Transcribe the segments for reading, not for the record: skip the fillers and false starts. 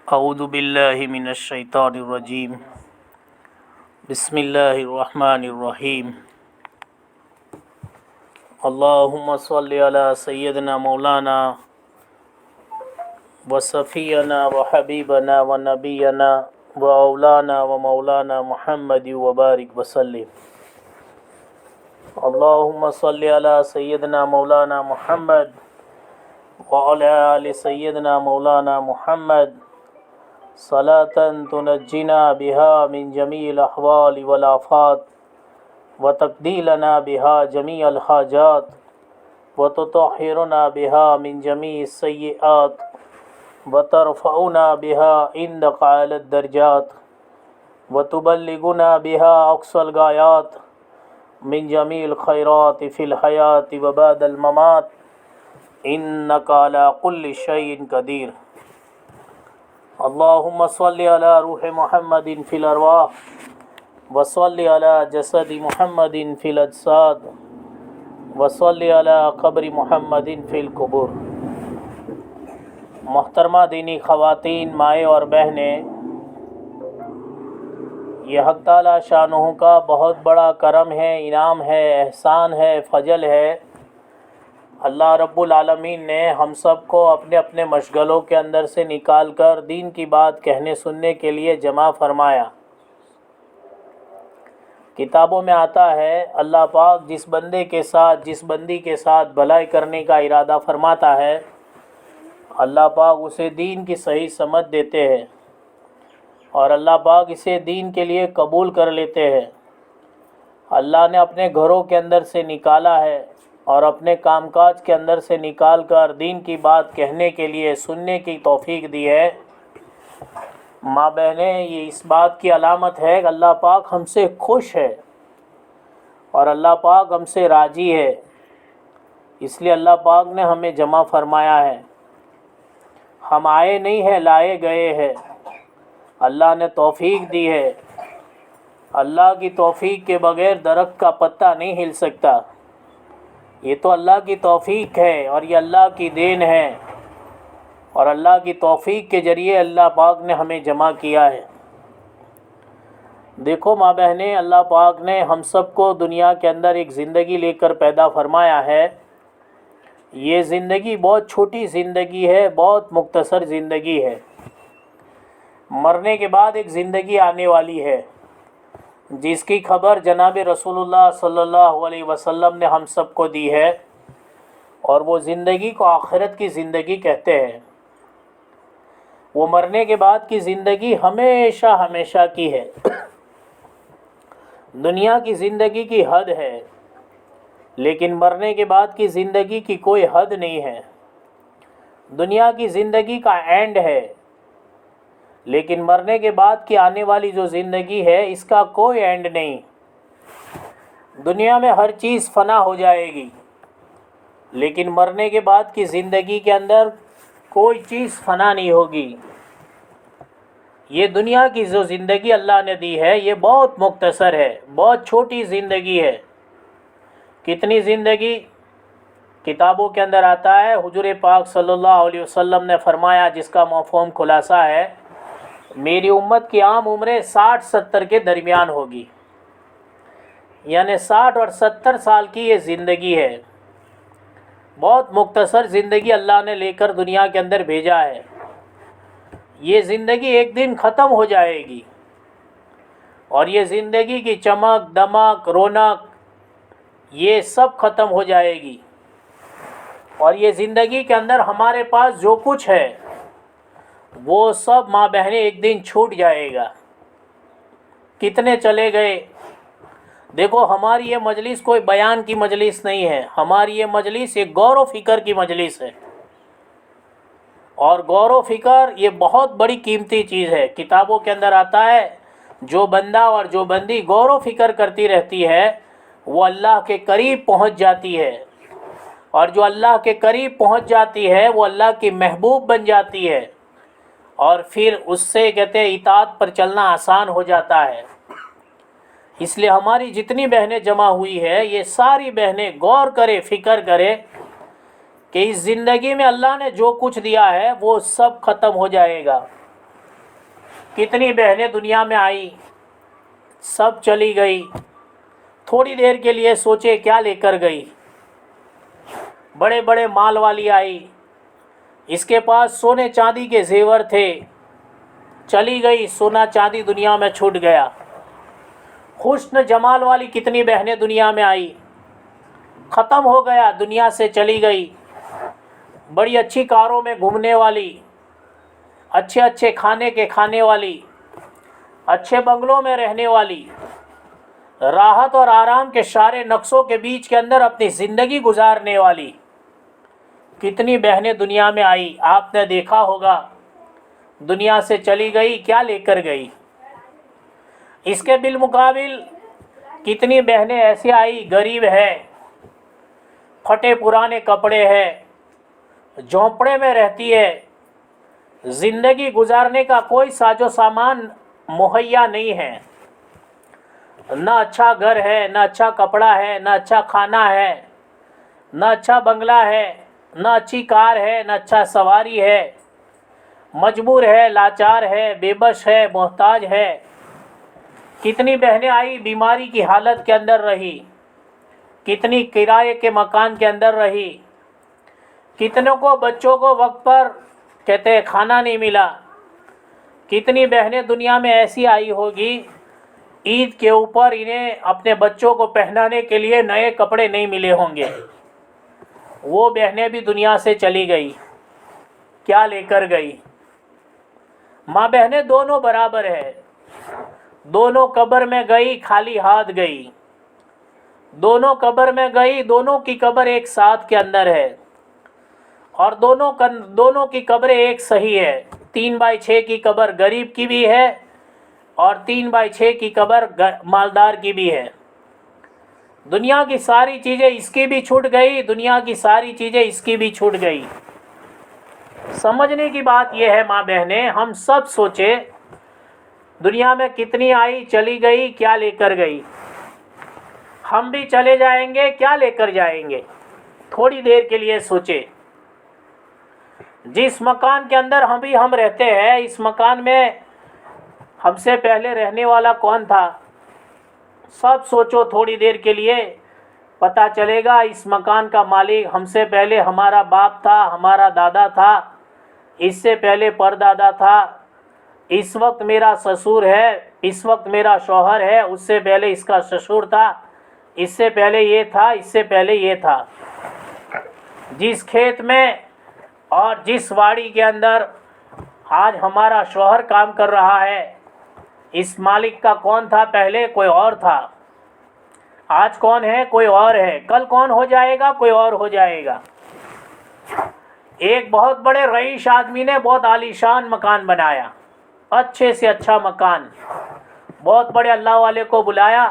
اعوذ باللہ من الشیطان الرجیم بسم اللہ الرحمن الرحیم اللہم صلی علی سیدنا مولانا وصفینا وحبیبنا ونبینا واولانا ومولانا محمد وبارک وسلم اللہم صلی علی سیدنا مولانا محمد وعلی آل سیدنا مولانا محمد صلاة تنجنا بها من جميع الأحوال والآفات وتقضي لنا بها جميع الحاجات وتطهرنا بها من جميع السيئات وترفعنا بها عندك أعلى الدرجات وتبلغنا بها أقصى الغايات من جميع الخيرات في الحياة وبعد الممات إنك على كل شيء قدير اللهم صل على روح محمد في الأرواح وصل على جسد محمد في الأجساد وصل على قبر محمد في القبور۔ محترمہ دینی خواتین، مائیں اور بہنیں، یہ حق تعالی شانہ کا بہت بڑا کرم ہے، انعام ہے، احسان ہے، فضل ہے۔ اللہ رب العالمین نے ہم سب کو اپنے اپنے مشغلوں کے اندر سے نکال کر دین کی بات کہنے سننے کے لیے جمع فرمایا۔ کتابوں میں آتا ہے اللہ پاک جس بندی کے ساتھ بھلائی کرنے کا ارادہ فرماتا ہے، اللہ پاک اسے دین کی صحیح سمجھ دیتے ہیں اور اللہ پاک اسے دین کے لیے قبول کر لیتے ہیں۔ اللہ نے اپنے گھروں کے اندر سے نکالا ہے اور اپنے کام کاج کے اندر سے نکال کر دین کی بات کہنے کے لیے سننے کی توفیق دی ہے۔ ماں بہنیں، یہ اس بات کی علامت ہے کہ اللہ پاک ہم سے خوش ہے اور اللہ پاک ہم سے راضی ہے، اس لیے اللہ پاک نے ہمیں جمع فرمایا ہے۔ ہم آئے نہیں ہیں، لائے گئے ہیں۔ اللہ نے توفیق دی ہے۔ اللہ کی توفیق کے بغیر درخت کا پتا نہیں ہل سکتا۔ یہ تو اللہ کی توفیق ہے اور یہ اللہ کی دین ہے، اور اللہ کی توفیق کے ذریعے اللہ پاک نے ہمیں جمع کیا ہے۔ دیکھو ماں بہنیں، اللہ پاک نے ہم سب کو دنیا کے اندر ایک زندگی لے کر پیدا فرمایا ہے۔ یہ زندگی بہت چھوٹی زندگی ہے، بہت مختصر زندگی ہے۔ مرنے کے بعد ایک زندگی آنے والی ہے جس کی خبر جناب رسول اللہ صلی اللہ علیہ وسلم نے ہم سب کو دی ہے، اور وہ زندگی کو آخرت کی زندگی کہتے ہیں۔ وہ مرنے کے بعد کی زندگی ہمیشہ ہمیشہ کی ہے۔ دنیا کی زندگی کی حد ہے، لیکن مرنے کے بعد کی زندگی کی کوئی حد نہیں ہے۔ دنیا کی زندگی کا اینڈ ہے، لیکن مرنے کے بعد کی آنے والی جو زندگی ہے اس کا کوئی اینڈ نہیں۔ دنیا میں ہر چیز فنا ہو جائے گی، لیکن مرنے کے بعد کی زندگی کے اندر کوئی چیز فنا نہیں ہوگی۔ یہ دنیا کی جو زندگی اللہ نے دی ہے یہ بہت مختصر ہے، بہت چھوٹی زندگی ہے۔ کتنی زندگی؟ کتابوں کے اندر آتا ہے، حضور پاک صلی اللہ علیہ وسلم نے فرمایا، جس کا مفہوم خلاصہ ہے، میری امت کی عام عمریں 60-70 کے درمیان ہوگی، یعنی 60 اور 70 سال کی یہ زندگی ہے۔ بہت مختصر زندگی اللہ نے لے کر دنیا کے اندر بھیجا ہے۔ یہ زندگی ایک دن ختم ہو جائے گی، اور یہ زندگی کی چمک دمک رونق یہ سب ختم ہو جائے گی، اور یہ زندگی کے اندر ہمارے پاس جو کچھ ہے وہ سب ماں بہنیں ایک دن چھوٹ جائے گا۔ کتنے چلے گئے؟ دیکھو، ہماری یہ مجلس کوئی بیان کی مجلس نہیں ہے، ہماری یہ مجلس ایک غور و فکر کی مجلس ہے، اور غور و فکر یہ بہت بڑی قیمتی چیز ہے۔ کتابوں کے اندر آتا ہے، جو بندہ اور جو بندی غور و فکر کرتی رہتی ہے وہ اللہ کے قریب پہنچ جاتی ہے، اور جو اللہ کے قریب پہنچ جاتی ہے وہ اللہ کی محبوب بن جاتی ہے، اور پھر اس سے کہتے ہیں اطاعت پر چلنا آسان ہو جاتا ہے۔ اس لیے ہماری جتنی بہنیں جمع ہوئی ہے، یہ ساری بہنیں غور کرے، فکر کرے کہ اس زندگی میں اللہ نے جو کچھ دیا ہے وہ سب ختم ہو جائے گا. کتنی بہنیں دنیا میں آئی، سب چلی گئی. تھوڑی دیر کے لیے سوچے کیا لے کر گئی. بڑے بڑے مال والی آئی، اس کے پاس سونے چاندی کے زیور تھے، چلی گئی، سونا چاندی دنیا میں چھوٹ گیا. حسن جمال والی کتنی بہنیں دنیا میں آئی، ختم ہو گیا، دنیا سے چلی گئی. بڑی اچھی کاروں میں گھومنے والی، اچھے اچھے کھانے کے کھانے والی، اچھے بنگلوں میں رہنے والی، راحت اور آرام کے سارے نقشوں کے بیچ کے اندر اپنی زندگی گزارنے والی کتنی بہنیں دنیا میں آئی. آپ نے دیکھا ہوگا دنیا سے چلی گئی، کیا لے کر گئی. اس کے بالمقابل کتنی بہنیں ایسی آئی، غریب ہے، پھٹے پرانے کپڑے ہیں، جھونپڑے میں رہتی ہے، زندگی گزارنے کا کوئی ساز و سامان مہیا نہیں ہے، نہ اچھا گھر ہے، نہ اچھا کپڑا ہے، نہ اچھا کھانا ہے، نہ اچھا بنگلہ ہے، نہ اچھی کار ہے، نہ اچھا سواری ہے، مجبور ہے، لاچار ہے، بے بس ہے، محتاج ہے. کتنی بہنیں آئی بیماری کی حالت کے اندر رہی، کتنی کرائے کے مکان کے اندر رہی، کتنوں کو بچوں کو وقت پر کہتے ہیں کھانا نہیں ملا. کتنی بہنیں دنیا میں ایسی آئی ہوگی عید کے اوپر انہیں اپنے بچوں کو پہنانے کے لیے نئے کپڑے نہیں ملے ہوں گے. وہ بہنیں بھی دنیا سے چلی گئی، کیا لے کر گئی. ماں بہنیں دونوں برابر ہے، دونوں قبر میں گئی، خالی ہاتھ گئی. دونوں قبر میں گئی، دونوں کی قبر ایک ساتھ کے اندر ہے، اور دونوں کی قبریں ایک صحیح ہے. 3/6 کی قبر غریب کی بھی ہے اور 3/6 کی قبر مالدار کی بھی ہے. دنیا کی ساری چیزیں اس کی بھی چھوٹ گئی، دنیا کی ساری چیزیں اس کی بھی چھوٹ گئی. سمجھنے کی بات یہ ہے ماں بہنیں، ہم سب سوچے دنیا میں کتنی آئی چلی گئی، کیا لے کر گئی. ہم بھی چلے جائیں گے، کیا لے کر جائیں گے. تھوڑی دیر کے لیے سوچے. جس مکان کے اندر ہم رہتے ہیں، اس مکان میں ہم سے پہلے رہنے والا کون تھا. سب سوچو تھوڑی دیر کے لیے، پتہ چلے گا اس مکان کا مالک ہم سے پہلے ہمارا باپ تھا، ہمارا دادا تھا، اس سے پہلے پردادا تھا، اس وقت میرا سسر ہے، اس وقت میرا شوہر ہے، اس سے پہلے اس کا سسر تھا، اس سے پہلے یہ تھا، اس سے پہلے یہ تھا. جس کھیت میں اور جس واڑی کے اندر آج ہمارا شوہر کام کر رہا ہے، اس مالک کا کون تھا پہلے؟ کوئی اور تھا. آج کون ہے؟ کوئی اور ہے. کل کون ہو جائے گا؟ کوئی اور ہو جائے گا. ایک بہت بڑے رئیس آدمی نے بہت عالیشان مکان بنایا، اچھے سے اچھا مکان. بہت بڑے اللہ والے کو بلایا.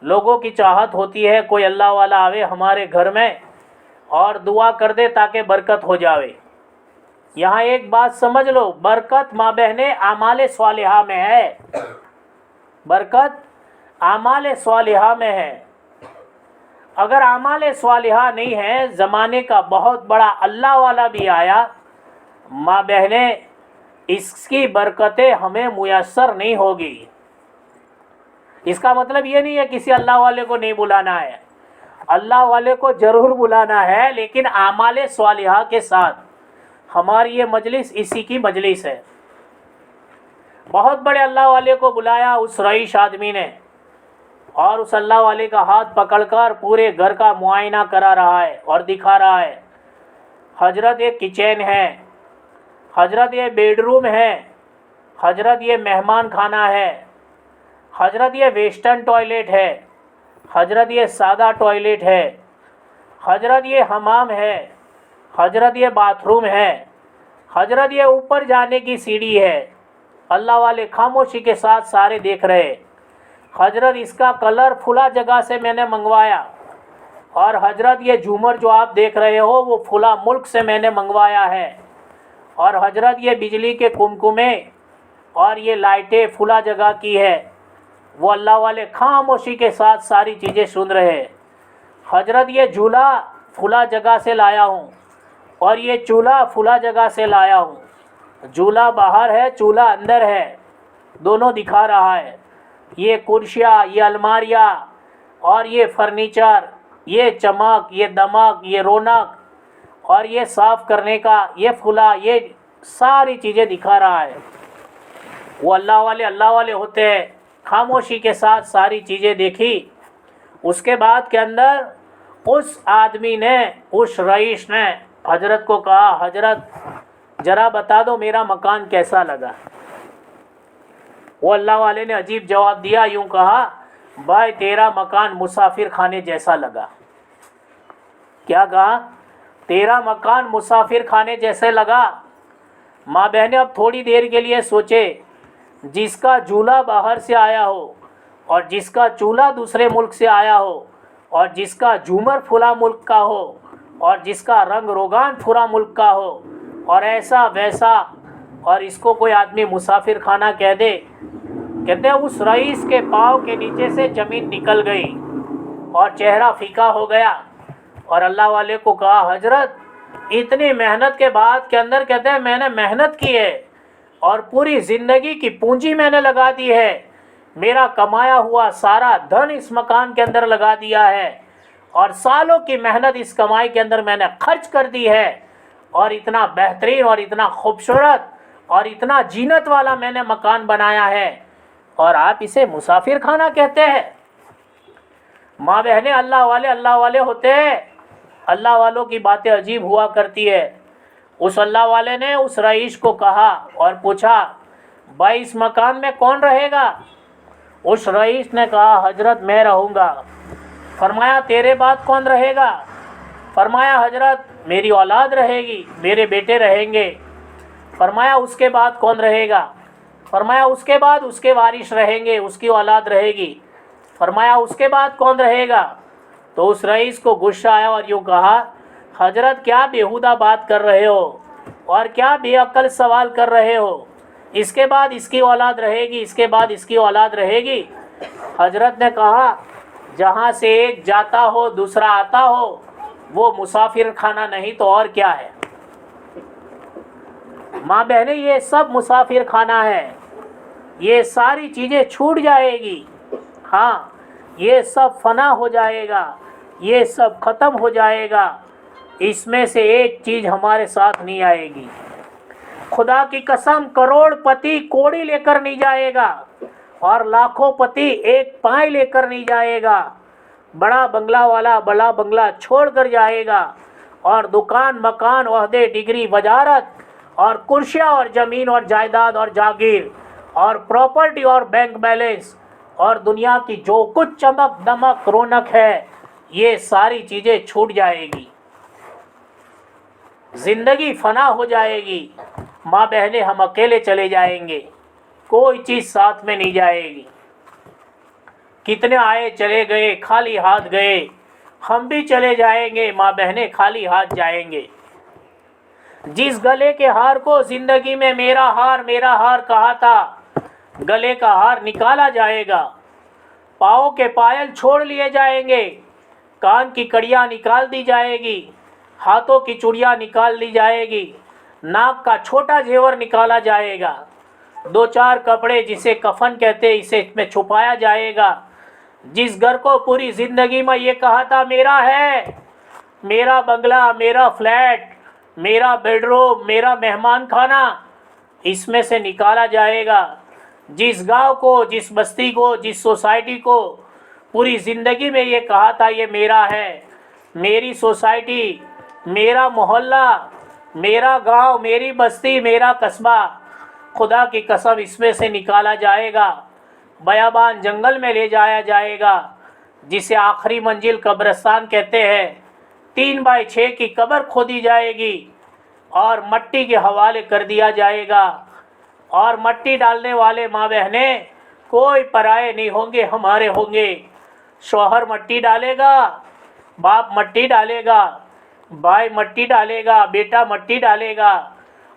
لوگوں کی چاہت ہوتی ہے کوئی اللہ والا آوے ہمارے گھر میں اور دعا کر دے تاکہ برکت ہو جاوے. یہاں ایک بات سمجھ لو، برکت ماں بہنیں اعمال صالحہ میں ہے. برکت اعمال صالحہ میں ہے. اگر اعمال صالحہ نہیں ہے، زمانے کا بہت بڑا اللہ والا بھی آیا، ماں بہنیں اس کی برکتیں ہمیں میسر نہیں ہوگی. اس کا مطلب یہ نہیں ہے کسی اللہ والے کو نہیں بلانا ہے، اللہ والے کو ضرور بلانا ہے، لیکن اعمال صالحہ کے ساتھ. ہماری یہ مجلس اسی کی مجلس ہے. بہت بڑے اللہ والے کو بلایا اس رئیس آدمی نے، اور اس اللہ والے کا ہاتھ پکڑ کر پورے گھر کا معائنہ کرا رہا ہے اور دکھا رہا ہے. حضرت یہ کچن ہے، حضرت یہ بیڈ روم ہے، حضرت یہ مہمان خانہ ہے، حضرت یہ ویسٹرن ٹوائلٹ ہے، حضرت یہ سادہ ٹوائلٹ ہے، حضرت یہ حمام ہے، حضرت یہ باتھ روم ہے، حضرت یہ اوپر جانے کی سیڑھی ہے. اللہ والے خاموشی کے ساتھ سارے دیکھ رہے. حضرت اس کا کلر فلاں جگہ سے میں نے منگوایا، اور حضرت یہ جھومر جو آپ دیکھ رہے ہو وہ فلاں ملک سے میں نے منگوایا ہے، اور حضرت یہ بجلی کے کمکمے اور یہ لائٹیں فلاں جگہ کی ہے. وہ اللہ والے خاموشی کے ساتھ ساری چیزیں سن رہے. حضرت یہ جھولا فلاں جگہ سے لایا ہوں، اور یہ چولہا فلاں جگہ سے لایا ہوں. چولہا باہر ہے، چولہا اندر ہے، دونوں دکھا رہا ہے. یہ کرسیاں، یہ الماریاں اور یہ فرنیچر، یہ چمک، یہ دمک، یہ رونق اور یہ صاف کرنے کا یہ فلاں، یہ ساری چیزیں دکھا رہا ہے. وہ اللہ والے ہوتے ہیں. خاموشی کے ساتھ ساری چیزیں دیکھی. اس کے بعد کے اندر اس آدمی نے، اس رئیس نے حضرت کو کہا، حضرت ذرا بتا دو میرا مکان کیسا لگا. وہ اللہ والے نے عجیب جواب دیا، یوں کہا، بھائی تیرا مکان مسافر خانے جیسا لگا. کیا کہا؟ تیرا مکان مسافر خانے جیسے لگا. ماں بہنیں اب تھوڑی دیر کے لیے سوچے، جس کا جھولا باہر سے آیا ہو اور جس کا چولہا دوسرے ملک سے آیا ہو اور جس کا جھومر فلاں ملک کا ہو اور جس کا رنگ روگان فلاں ملک کا ہو اور ایسا ویسا، اور اس کو کوئی آدمی مسافر خانہ کہہ دے. کہتے ہیں اس رئیس کے پاؤں کے نیچے سے زمین نکل گئی اور چہرہ پھیکا ہو گیا. اور اللہ والے کو کہا، حضرت اتنی محنت کے بعد کے اندر، کہتے ہیں میں نے محنت کی ہے اور پوری زندگی کی پونجی میں نے لگا دی ہے، میرا کمایا ہوا سارا دھن اس مکان کے اندر لگا دیا ہے اور سالوں کی محنت اس کمائی کے اندر میں نے خرچ کر دی ہے، اور اتنا بہترین اور اتنا خوبصورت اور اتنا زینت والا میں نے مکان بنایا ہے، اور آپ اسے مسافر خانہ کہتے ہیں. ماں بہنیں اللہ والے ہوتے ہیں. اللہ والوں کی باتیں عجیب ہوا کرتی ہے. اس اللہ والے نے اس رئیس کو کہا اور پوچھا، بھائی اس مکان میں کون رہے گا؟ اس رئیس نے کہا، حضرت میں رہوں گا. فرمایا تیرے بعد کون رہے گا؟ فرمایا حضرت میری اولاد رہے گی، میرے بیٹے رہیں گے. فرمایا اس کے بعد کون رہے گا؟ فرمایا اس کے بعد اس کے وارث رہیں گے، اس کی اولاد رہے گی. فرمایا اس کے بعد کون رہے گا؟ تو اس رئیس کو غصہ آیا اور یوں کہا، حضرت کیا بیہودہ بات کر رہے ہو اور کیا بے عقل سوال کر رہے ہو؟ اس کے بعد اس کی اولاد رہے گی، اس کے بعد اس کی اولاد رہے گی. حضرت نے کہا، جہاں سے ایک جاتا ہو دوسرا آتا ہو وہ مسافر خانہ نہیں تو اور کیا ہے؟ ماں بہنیں یہ سب مسافر خانہ ہے. یہ ساری چیزیں چھوٹ جائے گی. ہاں یہ سب فنا ہو جائے گا، یہ سب ختم ہو جائے گا. اس میں سے ایک چیز ہمارے ساتھ نہیں آئے گی. خدا کی قسم کروڑ پتی کوڑی لے کر نہیں جائے گا اور لاکھوں پتی ایک پائے لے کر نہیں جائے گا. بڑا بنگلہ والا بڑا بنگلہ چھوڑ کر جائے گا اور دکان مکان عہدے ڈگری وزارت اور کرسیاں اور زمین اور جائیداد اور جاگیر اور پراپرٹی اور بینک بیلنس اور دنیا کی جو کچھ چمک دمک رونق ہے، یہ ساری چیزیں چھوٹ جائے گی. زندگی فنا ہو جائے گی. ماں بہنیں ہم اکیلے چلے جائیں گے، کوئی چیز ساتھ میں نہیں جائے گی. کتنے آئے چلے گئے، خالی ہاتھ گئے. ہم بھی چلے جائیں گے، ماں بہنیں خالی ہاتھ جائیں گے. جس گلے کے ہار کو زندگی میں میرا ہار کہا تھا، گلے کا ہار نکالا جائے گا. پاؤں کے پائل چھوڑ لیے جائیں گے، کان کی کڑیاں نکال دی جائے گی، ہاتھوں کی چوڑیاں نکال لی جائے گی، ناک کا چھوٹا زیور نکالا جائے گا. دو چار کپڑے جسے کفن کہتے اسے میں چھپایا جائے گا. جس گھر کو پوری زندگی میں یہ کہا تھا میرا ہے، میرا بنگلہ، میرا فلیٹ، میرا بیڈ روم، میرا مہمان خانہ، اس میں سے نکالا جائے گا. جس گاؤں کو، جس بستی کو، جس سوسائٹی کو پوری زندگی میں یہ کہا تھا یہ میرا ہے، میری سوسائٹی، میرا محلہ، میرا گاؤں، میری بستی، میرا قصبہ، خدا کی قسم اس میں سے نکالا جائے گا. بیابان جنگل میں لے جایا جائے گا، جسے آخری منزل قبرستان کہتے ہیں. 3x6 کی قبر کھودی جائے گی اور مٹی کے حوالے کر دیا جائے گا. اور مٹی ڈالنے والے ماں بہنیں کوئی پرائے نہیں ہوں گے، ہمارے ہوں گے. شوہر مٹی ڈالے گا، باپ مٹی ڈالے گا، بھائی مٹی ڈالے گا، بیٹا مٹی ڈالے گا،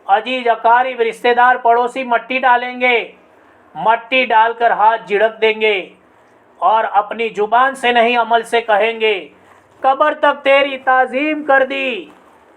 عزیز اقارب رشتہ دار پڑوسی مٹی ڈالیں گے. مٹی ڈال کر ہاتھ جھڑک دیں گے اور اپنی زبان سے نہیں عمل سے کہیں گے، قبر تک تیری تعظیم کر دی،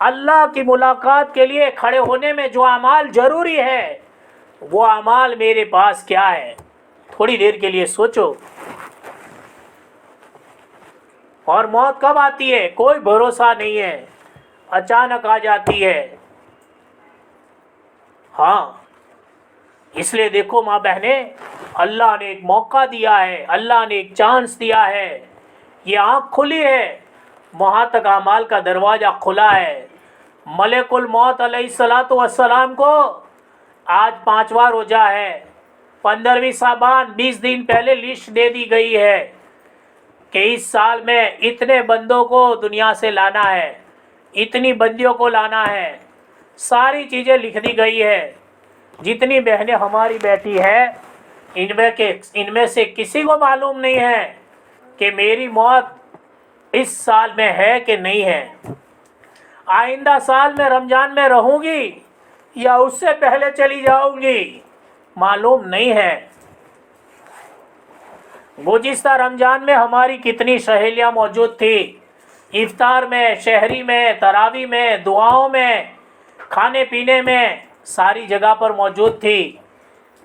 اللہ کی ملاقات کے لیے کھڑے ہونے میں جو اعمال ضروری ہے وہ اعمال میرے پاس کیا ہے؟ تھوڑی دیر کے لیے سوچو. اور موت کب آتی ہے کوئی بھروسہ نہیں ہے، اچانک آ جاتی ہے. ہاں، اس لیے دیکھو ماں بہنیں، اللہ نے ایک موقع دیا ہے، اللہ نے ایک چانس دیا ہے. یہ آنکھ کھلی ہے، وہاں تک اعمال کا دروازہ کھلا ہے. ملک الموت علیہ السلام کو آج 5واں روزہ ہے، 15ویں شعبان، 20 دن پہلے لسٹ دے دی گئی ہے کہ اس سال میں اتنے بندوں کو دنیا سے لانا ہے، اتنی بندیوں کو لانا ہے. ساری چیزیں لکھ دی گئی ہے. جتنی بہنیں ہماری بیٹی ہے ان میں سے کسی کو معلوم نہیں ہے کہ میری موت اس سال میں ہے کہ نہیں ہے، آئندہ سال میں رمضان میں رہوں گی یا اس سے پہلے چلی جاؤں گی، معلوم نہیں ہے. گزشتہ رمضان میں ہماری کتنی سہیلیاں موجود تھی، افطار میں، شہری میں، تراویح میں، دعاؤں میں، کھانے پینے میں، ساری جگہ پر موجود تھی.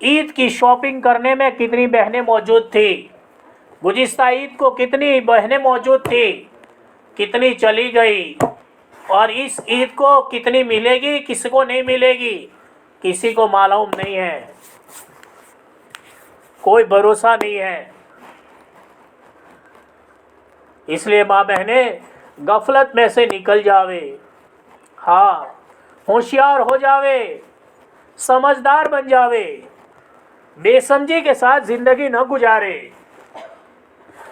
عید کی شاپنگ کرنے میں کتنی بہنیں موجود تھی، گزشتہ عید کو کتنی بہنیں موجود تھی، کتنی چلی گئی. اور اس عید کو کتنی ملے گی، کسی کو نہیں ملے گی، کسی کو معلوم نہیں ہے، کوئی بھروسہ نہیں ہے. اس لیے ماں بہنیں غفلت میں سے نکل جاوے، ہاں ہوشیار ہو جاوے، سمجھدار بن جاوے، بے سمجھی کے ساتھ زندگی نہ گزارے.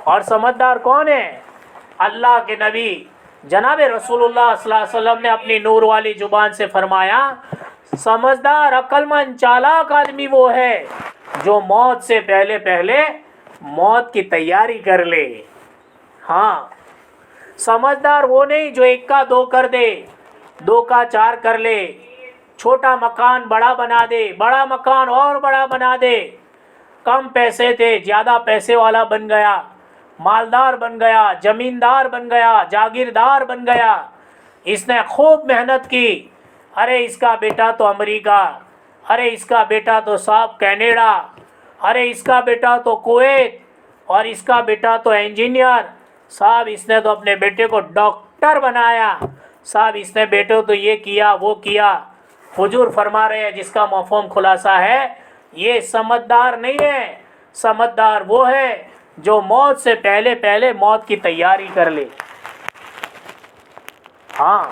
اور سمجھدار کون ہے؟ اللہ کے نبی جناب رسول اللہ صلی اللہ علیہ وسلم نے اپنی نور والی زبان سے فرمایا، سمجھدار عقل مند چالاک آدمی وہ ہے جو موت سے پہلے پہلے موت کی تیاری کر لے. ہاں، سمجھدار وہ نہیں جو 1 کا 2 کر دے، 2 کا 4 کر لے، چھوٹا مکان بڑا بنا دے، بڑا مکان اور بڑا بنا دے. کم پیسے تھے زیادہ پیسے والا بن گیا، مالدار بن گیا، زمیندار بن گیا، جاگیردار بن گیا. اس نے خوب محنت کی، ارے اس کا بیٹا تو امریکہ، ارے اس کا بیٹا تو صاحب کینیڈا، ارے اس کا بیٹا تو کویت، اور اس کا بیٹا تو انجینئر، صاحب اس نے تو اپنے بیٹے کو ڈاکٹر بنایا، صاحب اس نے بیٹے تو یہ کیا وہ کیا. حضور فرما رہے ہیں جس کا مفہوم خلاصہ ہے، یہ سمجھدار نہیں ہے. سمجھدار وہ ہے جو موت سے پہلے پہلے موت کی تیاری کر لے. ہاں،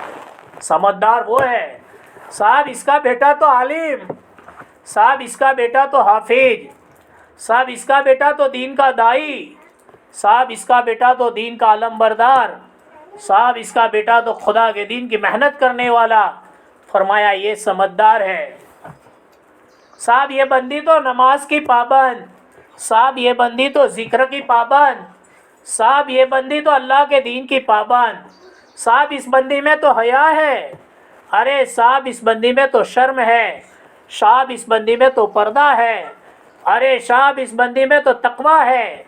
سمجھدار وہ ہے، صاحب اس کا بیٹا تو عالم، صاحب اس کا بیٹا تو حافظ، صاحب اس کا بیٹا تو دین کا دائی، صاحب اس کا بیٹا تو دین کا علم بردار، صاحب اس کا بیٹا تو خدا کے دین کی محنت کرنے والا. فرمایا یہ سمجھدار ہے. صاحب یہ بندی تو نماز کی پابند، صاحب یہ بندی تو ذکر کی پابند، صاحب یہ بندی تو اللہ کے دین کی پابند، صاحب اس بندی میں تو حیا ہے، ارے صاحب اس بندی میں تو شرم ہے، صاحب اس بندی میں تو پردہ ہے، ارے صاحب اس بندی میں تو تقویٰ ہے،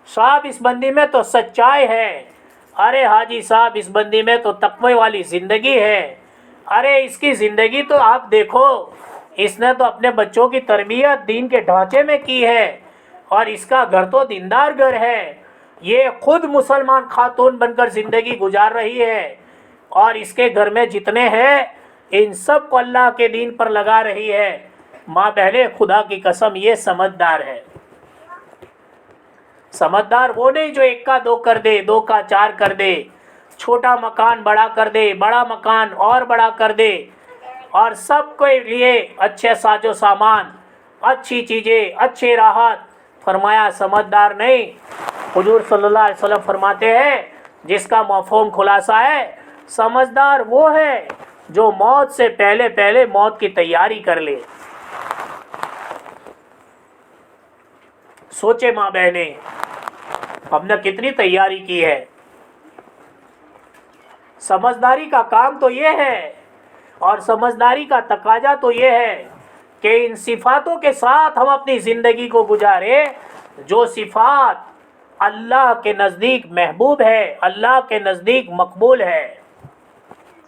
صاحب اس بندی میں تو سچائی ہے، ارے حاجی صاحب اس بندی میں تو تقوی والی زندگی ہے. ارے اس کی زندگی تو آپ دیکھو، اس نے تو اپنے بچوں کی تربیت دین کے ڈھانچے میں کی ہے، اور اس کا گھر تو دیندار گھر ہے. یہ خود مسلمان خاتون بن کر زندگی گزار رہی ہے، اور اس کے گھر میں جتنے ہیں ان سب کو اللہ کے دین پر لگا رہی ہے. ماں بہنیں خدا کی قسم یہ سمجھدار ہے. سمجھدار وہ نہیں جو 1 کا 2 کر دے، 2 کا 4 کر دے، چھوٹا مکان بڑا کر دے، بڑا مکان اور بڑا کر دے، اور سب کے لیے اچھے ساز و سامان، اچھی چیزیں، اچھے راحت. فرمایا سمجھدار نہیں. حضور صلی اللہ علیہ وسلم فرماتے ہیں جس کا مفہوم خلاصہ ہے، سمجھدار وہ ہے جو موت سے پہلے پہلے موت کی تیاری کر لے. سوچے ماں بہنیں ہم نے کتنی تیاری کی ہے. سمجھداری کا کام تو یہ ہے، اور سمجھداری کا تقاضا تو یہ ہے کہ ان صفاتوں کے ساتھ ہم اپنی زندگی کو گزارے جو صفات اللہ کے نزدیک محبوب ہے، اللہ کے نزدیک مقبول ہے.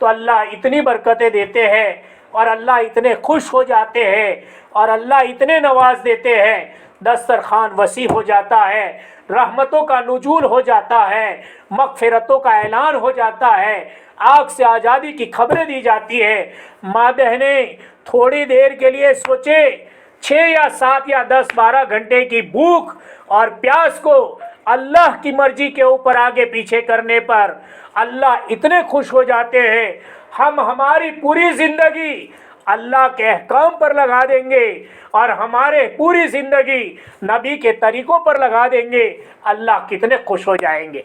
تو اللہ اتنی برکتیں دیتے ہیں اور اللہ اتنے خوش ہو جاتے ہیں اور اللہ اتنے نواز دیتے ہیں، دسترخوان وسیع ہو جاتا ہے، رحمتوں کا نزول ہو جاتا ہے، مغفرتوں کا اعلان ہو جاتا ہے، آگ سے آزادی کی خبریں دی جاتی ہے۔ ماں بہنیں تھوڑی دیر کے لیے سوچیں، 6 یا 7 یا 10 12 گھنٹے کی بھوک اور پیاس کو اللہ کی مرضی کے اوپر آگے پیچھے کرنے پر اللہ اتنے خوش ہو جاتے ہیں، ہم ہماری پوری زندگی اللہ کے احکام پر لگا دیں گے اور ہمارے پوری زندگی نبی کے طریقوں پر لگا دیں گے، اللہ کتنے خوش ہو جائیں گے۔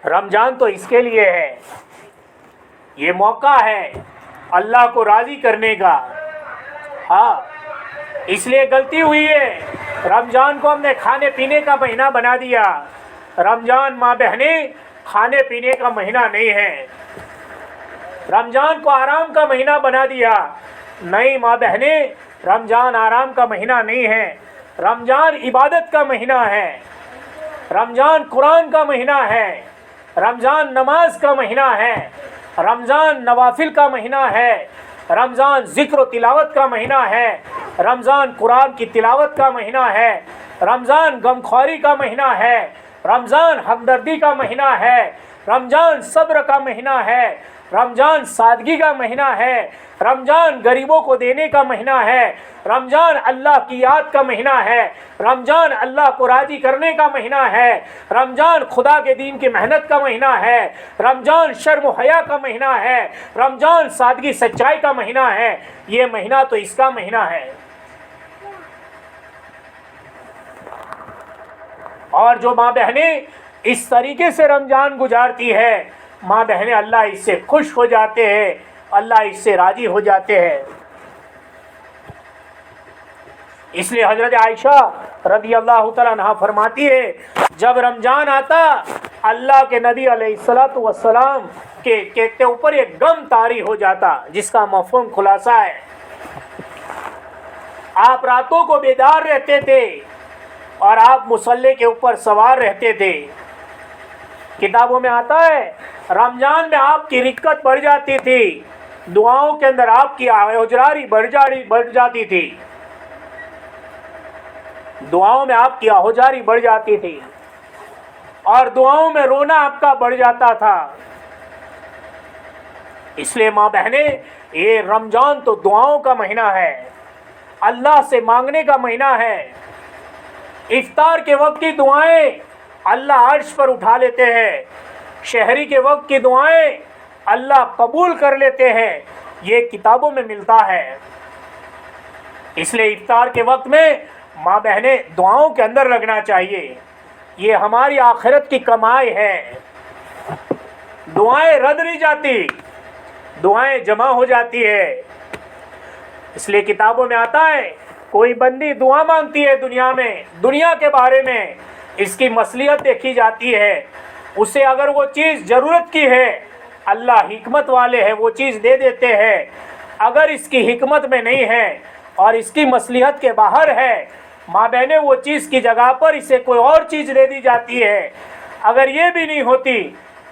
رمضان تو اس کے لیے ہے، یہ موقع ہے اللہ کو راضی کرنے کا۔ ہاں، اس لیے غلطی ہوئی ہے، رمضان کو ہم نے کھانے پینے کا مہینہ بنا دیا۔ رمضان ماں بہنیں کھانے پینے کا مہینہ نہیں ہے، رمضان کو آرام کا مہینہ بنا دیا۔ نہیں ماں بہنیں، رمضان آرام کا مہینہ نہیں ہے، رمضان عبادت کا مہینہ ہے، رمضان قرآن کا مہینہ ہے، رمضان نماز کا مہینہ ہے، رمضان نوافل کا مہینہ ہے، رمضان ذکر و تلاوت کا مہینہ ہے، رمضان قرآن کی تلاوت کا مہینہ ہے، رمضان غمخواری کا مہینہ ہے، رمضان ہمدردی کا مہینہ ہے، رمضان صبر کا مہینہ ہے، رمضان سادگی کا مہینہ ہے، رمضان غریبوں کو دینے کا مہینہ ہے، رمضان اللہ کی یاد کا مہینہ ہے، رمضان اللہ کو راضی کرنے کا مہینہ ہے، رمضان خدا کے دین کی محنت کا مہینہ ہے، رمضان شرم و حیا کا مہینہ ہے، رمضان سادگی سچائی کا مہینہ ہے۔ یہ مہینہ تو اس کا مہینہ ہے۔ اور جو ماں بہنیں اس طریقے سے رمضان گزارتی ہے، ماں بہنیں اللہ اس سے خوش ہو جاتے ہیں، اللہ اس سے راضی ہو جاتے ہیں۔ اس لیے حضرت عائشہ رضی اللہ تعالیٰ عنہا فرماتی ہے، جب رمضان آتا اللہ کے نبی علیہ الصلوۃ والسلام کے اوپر ایک غم طاری ہو جاتا، جس کا مفہوم خلاصہ ہے، آپ راتوں کو بیدار رہتے تھے اور آپ مصلی کے اوپر سوار رہتے تھے۔ کتابوں میں آتا ہے رمضان میں آپ کی رکت بڑھ جاتی تھی، دعاؤں کے اندر آپ کی آہوجاری بڑھ جاتی تھی، دعاؤں میں آپ کی آہوجاری بڑھ جاتی تھی اور دعاؤں میں رونا آپ کا بڑھ جاتا تھا۔ اس لیے ماں بہنیں، یہ رمضان تو دعاؤں کا مہینہ ہے، اللہ سے مانگنے کا مہینہ ہے۔ افطار کے وقت کی دعائیں اللہ عرش پر اٹھا لیتے ہیں، شہری کے وقت کی دعائیں اللہ قبول کر لیتے ہیں، یہ کتابوں میں ملتا ہے۔ اس لیے افطار کے وقت میں ماں بہنیں دعاؤں کے اندر لگنا چاہیے، یہ ہماری آخرت کی کمائی ہے۔ دعائیں رد نہیں جاتی، دعائیں جمع ہو جاتی ہے۔ اس لیے کتابوں میں آتا ہے کوئی بندی دعا مانگتی ہے دنیا میں، دنیا کے بارے میں اس کی مصلحت دیکھی جاتی ہے، اسے اگر وہ چیز ضرورت کی ہے اللہ حکمت والے ہیں وہ چیز دے دیتے ہیں، اگر اس کی حکمت میں نہیں ہے اور اس کی مصلحت کے باہر ہے، ماں بہنیں وہ چیز کی جگہ پر اسے کوئی اور چیز دے دی جاتی ہے۔ اگر یہ بھی نہیں ہوتی،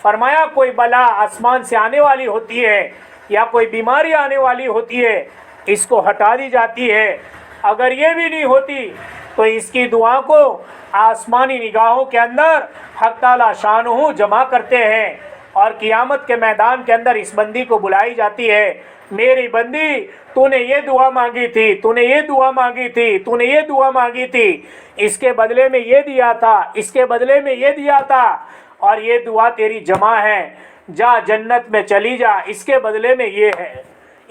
فرمایا کوئی بلا آسمان سے آنے والی ہوتی ہے یا کوئی بیماری آنے والی ہوتی ہے، اس کو ہٹا دی جاتی ہے۔ اگر یہ بھی نہیں ہوتی تو اس کی دعا کو آسمانی نگاہوں کے اندر حق تعالی شانہ جمع کرتے ہیں اور قیامت کے میدان کے اندر اس بندی کو بلائی جاتی ہے، میری بندی تو نے یہ دعا مانگی تھی، تو نے یہ دعا مانگی تھی، تو نے یہ دعا مانگی تھی، اس کے بدلے میں یہ دیا تھا، اس کے بدلے میں یہ دیا تھا، اور یہ دعا تیری جمع ہے، جا جنت میں چلی جا، اس کے بدلے میں یہ ہے،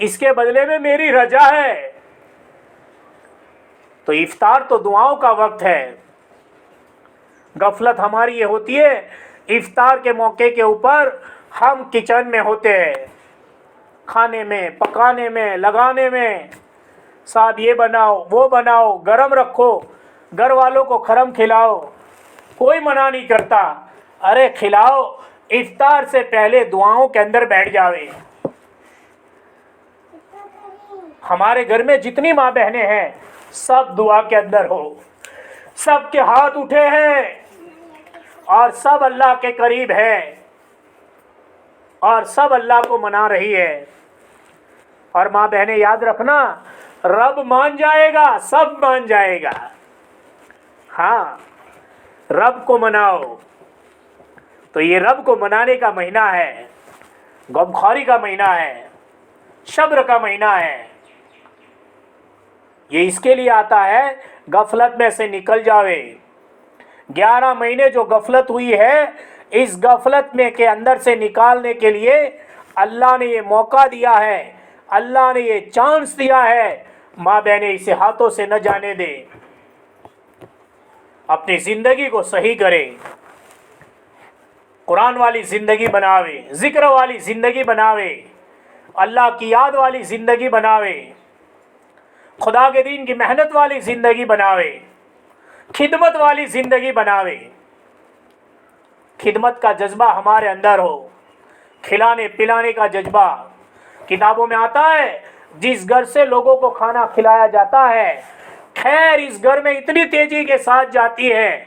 اس کے بدلے میں میری رجا ہے۔ تو افطار تو دعاؤں کا وقت ہے۔ غفلت ہماری یہ ہوتی ہے، افطار کے موقع کے اوپر ہم کچن میں ہوتے ہیں، کھانے میں، پکانے میں، لگانے میں، صاحب یہ بناؤ وہ بناؤ، گرم رکھو، گھر والوں کو کھرم کھلاؤ، کوئی منع نہیں کرتا، ارے کھلاؤ، افطار سے پہلے دعاؤں کے اندر بیٹھ جاوے۔ ہمارے گھر میں جتنی ماں بہنیں ہیں سب دعا کے اندر ہو، سب کے ہاتھ اٹھے ہیں اور سب اللہ کے قریب ہیں۔ اور سب اللہ کو منا رہی ہے. اور ماں بہنیں یاد رکھنا، رب مان جائے گا، سب مان جائے گا. ہاں، رب کو مناؤ. تو یہ رب کو منانے کا مہینہ ہے، غمخواری کا مہینہ ہے، صبر کا مہینہ ہے. یہ اس کے لیے آتا ہے غفلت میں سے نکل جاوے. 11 مہینے جو غفلت ہوئی ہے، اس غفلت میں کے اندر سے نکالنے کے لیے اللہ نے یہ موقع دیا ہے، اللہ نے یہ چانس دیا ہے. ماں بہنیں اسے ہاتھوں سے نہ جانے دے. اپنی زندگی کو صحیح کرے، قرآن والی زندگی بناوے، ذکر والی زندگی بناوے، اللہ کی یاد والی زندگی بناوے، خدا کے دین کی محنت والی زندگی بناوے، خدمت والی زندگی بناوے. خدمت کا جذبہ ہمارے اندر ہو، کھلانے پلانے کا جذبہ. کتابوں میں آتا ہے جس گھر سے لوگوں کو کھانا کھلایا جاتا ہے، خیر اس گھر میں اتنی تیزی کے ساتھ جاتی ہے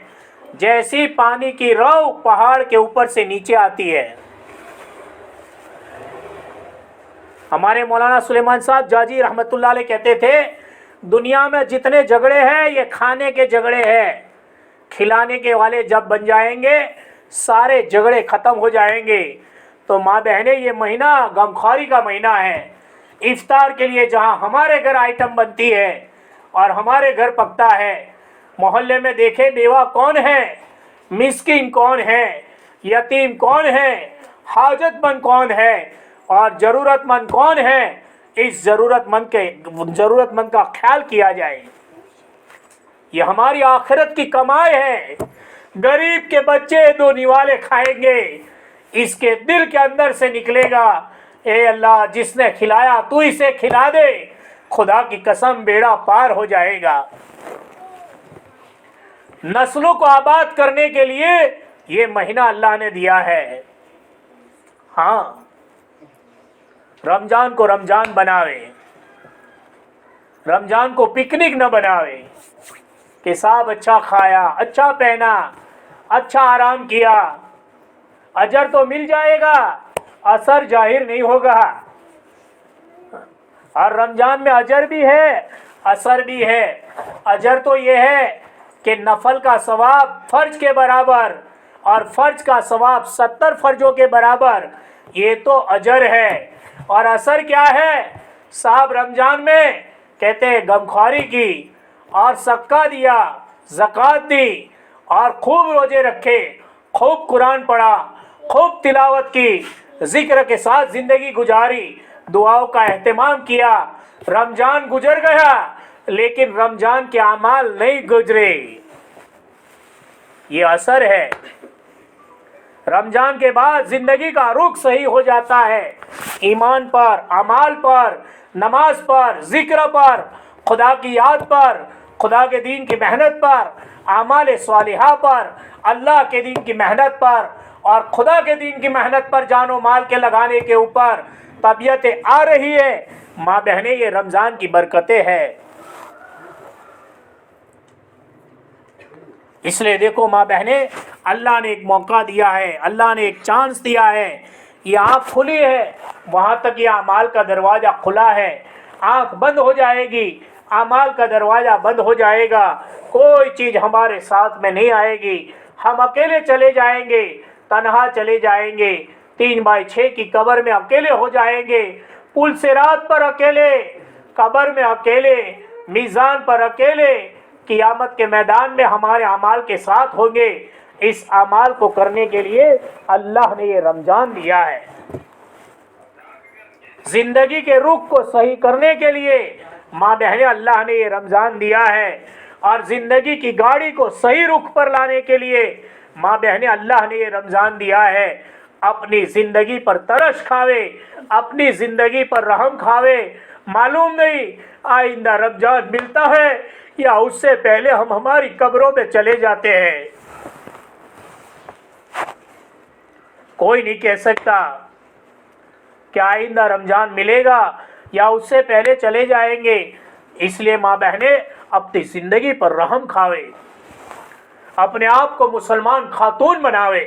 جیسی پانی کی رو پہاڑ کے اوپر سے نیچے آتی ہے. ہمارے مولانا سلیمان صاحب جاجی رحمت اللہ علیہ کہتے تھے، دنیا میں جتنے جھگڑے ہیں یہ کھانے کے جھگڑے ہیں. کھلانے کے والے جب بن جائیں گے سارے جھگڑے ختم ہو جائیں گے. تو ماں بہنیں یہ مہینہ غمخواری کا مہینہ ہے. افطار کے لیے جہاں ہمارے گھر آئٹم بنتی ہے اور ہمارے گھر پکتا ہے، محلے میں دیکھیں بیوہ کون ہے، مسکین کون ہے، یتیم کون ہے، حاجت مند کون ہے اور ضرورت مند کون ہے. اس ضرورت مند کا خیال کیا جائے. یہ ہماری آخرت کی کمائی ہے. غریب کے بچے 2 نوالے کھائیں گے، اس کے دل کے اندر سے نکلے گا، اے اللہ جس نے کھلایا تو اسے کھلا دے. خدا کی قسم بیڑا پار ہو جائے گا. نسلوں کو آباد کرنے کے لیے یہ مہینہ اللہ نے دیا ہے. ہاں، رمضان کو رمضان بناوے، رمضان کو پکنک نہ بناوے کہ صاحب اچھا کھایا، اچھا پہنا، اچھا آرام کیا. اجر تو مل جائے گا، اثر ظاہر نہیں ہوگا. اور رمضان میں اجر بھی ہے، اثر بھی ہے. اجر تو یہ ہے کہ نفل کا ثواب فرض کے برابر اور فرض کا ثواب 70 فرضوں کے برابر، یہ تو اجر ہے. اور اثر کیا ہے؟ صاحب رمضان میں کہتے ہیں غمخواری کی اور صدقہ دیا، زکوٰۃ دی اور خوب روزے رکھے، خوب قرآن پڑھا، خوب تلاوت کی، ذکر کے ساتھ زندگی گزاری، دعاؤں کا اہتمام کیا. رمضان گزر گیا لیکن رمضان کے اعمال نہیں گزرے. یہ اثر ہے. رمضان کے بعد زندگی کا رخ صحیح ہو جاتا ہے، ایمان پر، اعمال پر، نماز پر، ذکر پر، خدا کی یاد پر، خدا کے دین کی محنت پر، اعمال صالحہ پر، اللہ کے دین کی محنت پر اور خدا کے دین کی محنت پر جان و مال کے لگانے کے اوپر طبیعتیں آ رہی ہے. ماں بہنیں یہ رمضان کی برکتیں ہیں. اس لیے دیکھو ماں بہنیں، اللہ نے ایک موقع دیا ہے، اللہ نے ایک چانس دیا ہے. یہ آنکھ کھلی ہے، وہاں تک یہ اعمال کا دروازہ کھلا ہے. آنکھ بند ہو جائے گی، اعمال کا دروازہ بند ہو جائے گا، کوئی چیز ہمارے ساتھ میں نہیں آئے گی. ہم اکیلے چلے جائیں گے، تنہا چلے جائیں گے، 3x6 کی قبر میں اکیلے ہو جائیں گے، پل صراط پر اکیلے، قبر میں اکیلے، میزان پر اکیلے، قیامت کے میدان میں ہمارے اعمال کے ساتھ ہوں گے. اس اعمال کو کرنے کے لیے اللہ نے یہ رمضان دیا ہے. زندگی کے رخ کو صحیح کرنے کے لیے ماں بہنیں اللہ نے یہ رمضان دیا ہے. اور زندگی کی گاڑی کو صحیح رخ پر لانے کے لیے ماں بہنیں اللہ نے یہ رمضان دیا ہے. اپنی زندگی پر ترس کھاوے، اپنی زندگی پر رحم کھاوے. معلوم نہیں آئندہ رمضان ملتا ہے یا اس سے پہلے ہم ہماری قبروں پہ چلے جاتے ہیں. کوئی نہیں کہہ سکتا کہ آئندہ رمضان ملے گا یا اس سے پہلے چلے جائیں گے. اس لیے ماں بہنیں اپنی زندگی پر رحم کھاوے، اپنے آپ کو مسلمان خاتون بناوے.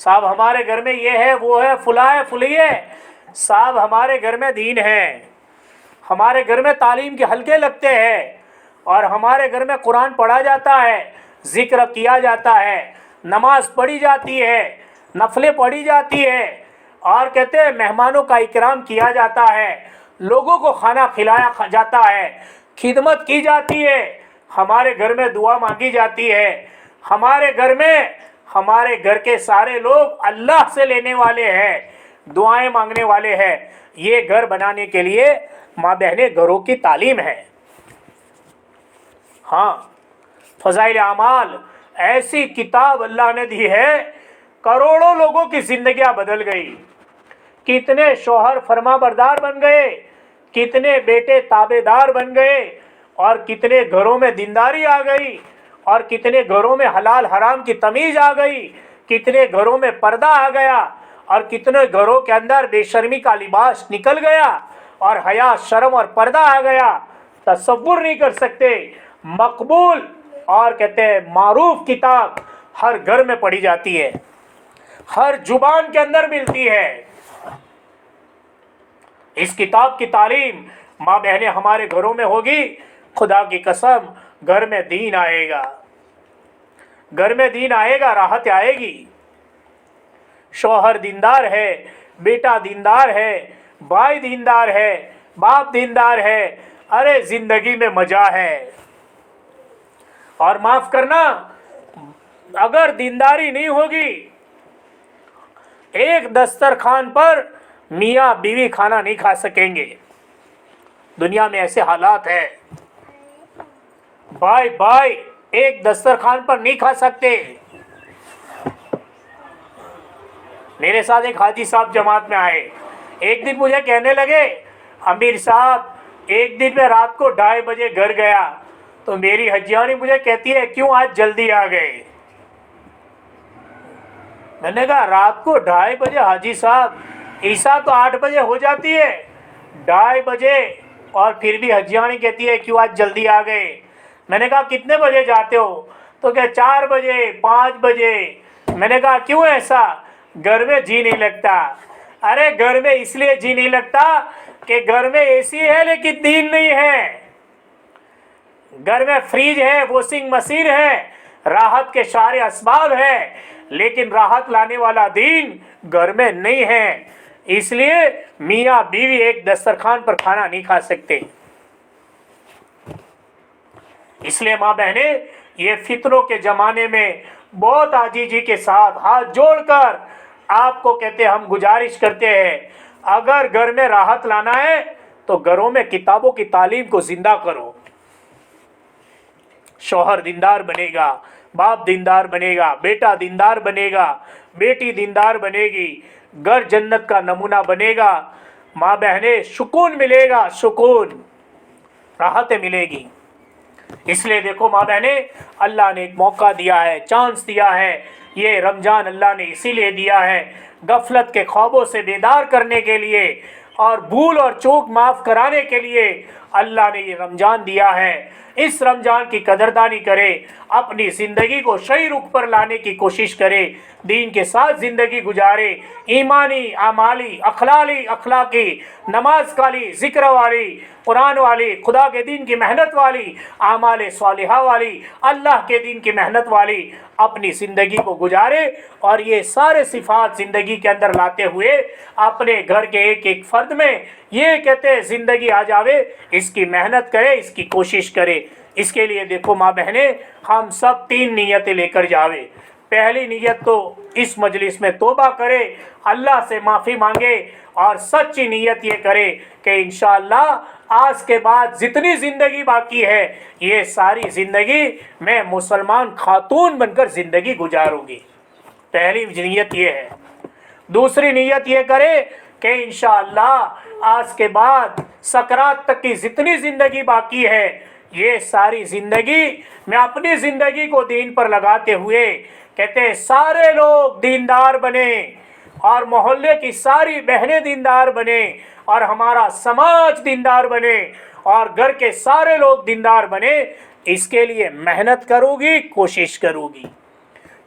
صاحب ہمارے گھر میں یہ ہے وہ ہے فلاں ہے فلی ہے، صاحب ہمارے گھر میں دین ہے، ہمارے گھر میں تعلیم کے حلقے لگتے ہیں، اور ہمارے گھر میں قرآن پڑھا جاتا ہے، ذکر کیا جاتا ہے، نماز پڑھی جاتی ہے، نفلیں پڑھی جاتی ہے، اور کہتے ہیں مہمانوں کا اکرام کیا جاتا ہے، لوگوں کو کھانا کھلایا جاتا ہے، خدمت کی جاتی ہے، ہمارے گھر میں دعا مانگی جاتی ہے، ہمارے گھر کے سارے لوگ اللہ سے لینے والے ہیں، دعائیں مانگنے والے ہیں. یہ گھر بنانے کے لیے ماں بہنیں گھروں کی تعلیم ہے. ہاں، فضائل اعمال ایسی کتاب اللہ نے دی ہے، کروڑوں لوگوں کی زندگیاں بدل گئی. کتنے شوہر فرما بردار بن گئے، کتنے بیٹے تابع دار بن گئے، اور کتنے گھروں میں دینداری آ گئی، اور کتنے گھروں میں حلال حرام کی تمیز آ گئی، کتنے گھروں میں پردہ آ گیا، اور کتنے گھروں کے اندر بے شرمی کا لباس نکل گیا، اور حیا شرم اور پردہ آ گیا. تصور نہیں کر سکتے. مقبول اور کہتے ہیں معروف کتاب ہر گھر میں پڑھی جاتی ہے، ہر زبان کے اندر ملتی ہے. اس کتاب کی تعلیم ماں بہنیں ہمارے گھروں میں ہوگی، خدا کی قسم گھر میں دین آئے گا، گھر میں دین آئے گا، راحت آئے گی. شوہر دیندار ہے، بیٹا دیندار ہے، بھائی دیندار ہے، باپ دیندار ہے، ارے زندگی میں مزہ ہے. اور معاف کرنا، اگر دینداری نہیں ہوگی، ایک دسترخوان پر میاں بیوی کھانا نہیں کھا سکیں گے. دنیا میں ایسے حالات ہیں، بھائی ایک دسترخوان پر نہیں کھا سکتے. میرے ساتھ ایک حاجی صاحب جماعت میں آئے، ایک دن مجھے کہنے لگے امیر صاحب ایک دن میں رات کو 2:30 بجے گھر گیا تو میری حجیانی مجھے کہتی ہے کیوں آج جلدی آ گئے. میں نے کہا رات کو 2:30 بجے حاجی صاحب، عیسیٰ تو 8 بجے ہو جاتی ہے، 2:30 بجے، اور پھر بھی حجیانی کہتی ہے کیوں آج جلدی آ گئے. میں نے کہا کتنے بجے جاتے ہو؟ تو کہ 4 بجے 5 بجے. میں نے کہا کیوں ایسا؟ گھر میں جی نہیں لگتا. ارے گھر میں اس لیے جی نہیں لگتا کہ گھر میں اے سی ہے لیکن دین نہیں ہے، گھر میں فریج ہے، واشنگ مشین ہے، راحت کے سارے اسباب ہیں، لیکن راحت لانے والا دین گھر میں نہیں ہے. اس لیے میاں بیوی ایک دسترخوان پر کھانا نہیں کھا سکتے. اس لیے ماں بہنیں یہ فتنوں کے زمانے میں بہت عاجزی کے ساتھ ہاتھ جوڑ کر آپ کو کہتے ہیں، ہم گزارش کرتے ہیں اگر گھر میں راحت لانا ہے تو گھروں میں کتابوں کی تعلیم کو زندہ کرو. شوہر دیندار بنے گا، باپ دیندار بنے گا، بیٹا دیندار بنے گا، بیٹی دیندار بنے گی، گھر جنت کا نمونہ بنے گا. ماں بہنیں سکون ملے گا، سکون، راحتیں ملے گی. اس لیے دیکھو ماں بہنیں، اللہ نے ایک موقع دیا ہے، چانس دیا ہے. یہ رمضان اللہ نے اسی لیے دیا ہے، غفلت کے خوابوں سے بیدار کرنے کے لیے اور بھول اور چوک معاف کرانے کے لیے اللہ نے یہ رمضان دیا ہے. اس رمضان کی قدردانی کرے، اپنی زندگی کو صحیح رخ پر لانے کی کوشش کرے، دین کے ساتھ زندگی گزارے، ایمانی، اعمالی، اخلاقی، نماز والی، ذکر والی، قرآن والی، خدا کے دین کی محنت والی، اعمال صالحہ والی، اللہ کے دین کی محنت والی اپنی زندگی کو گزارے. اور یہ سارے صفات زندگی کے اندر لاتے ہوئے اپنے گھر کے ایک ایک فرد میں یہ کہتے ہیں زندگی آ جاوے، اس کی محنت کرے، اس کی کوشش کرے. اس کے لیے دیکھو ماں بہنیں، ہم سب 3 نیتیں لے کر جاوے. پہلی نیت تو اس مجلس میں توبہ کرے، اللہ سے معافی مانگے، اور سچی نیت یہ کرے کہ انشاءاللہ آج کے بعد جتنی زندگی باقی ہے یہ ساری زندگی میں مسلمان خاتون بن کر زندگی گزاروں گی. پہلی نیت یہ ہے. دوسری نیت یہ کرے کہ انشاءاللہ آج کے بعد سکرات تک کی جتنی زندگی باقی ہے یہ ساری زندگی میں اپنی زندگی کو دین پر لگاتے ہوئے کہتے ہیں سارے لوگ دیندار بنے، اور محلے کی ساری بہنیں دیندار بنے، اور ہمارا سماج دیندار بنے، اور گھر کے سارے لوگ دیندار بنے. اس کے لیے محنت کروں گی، کوشش کروں گی.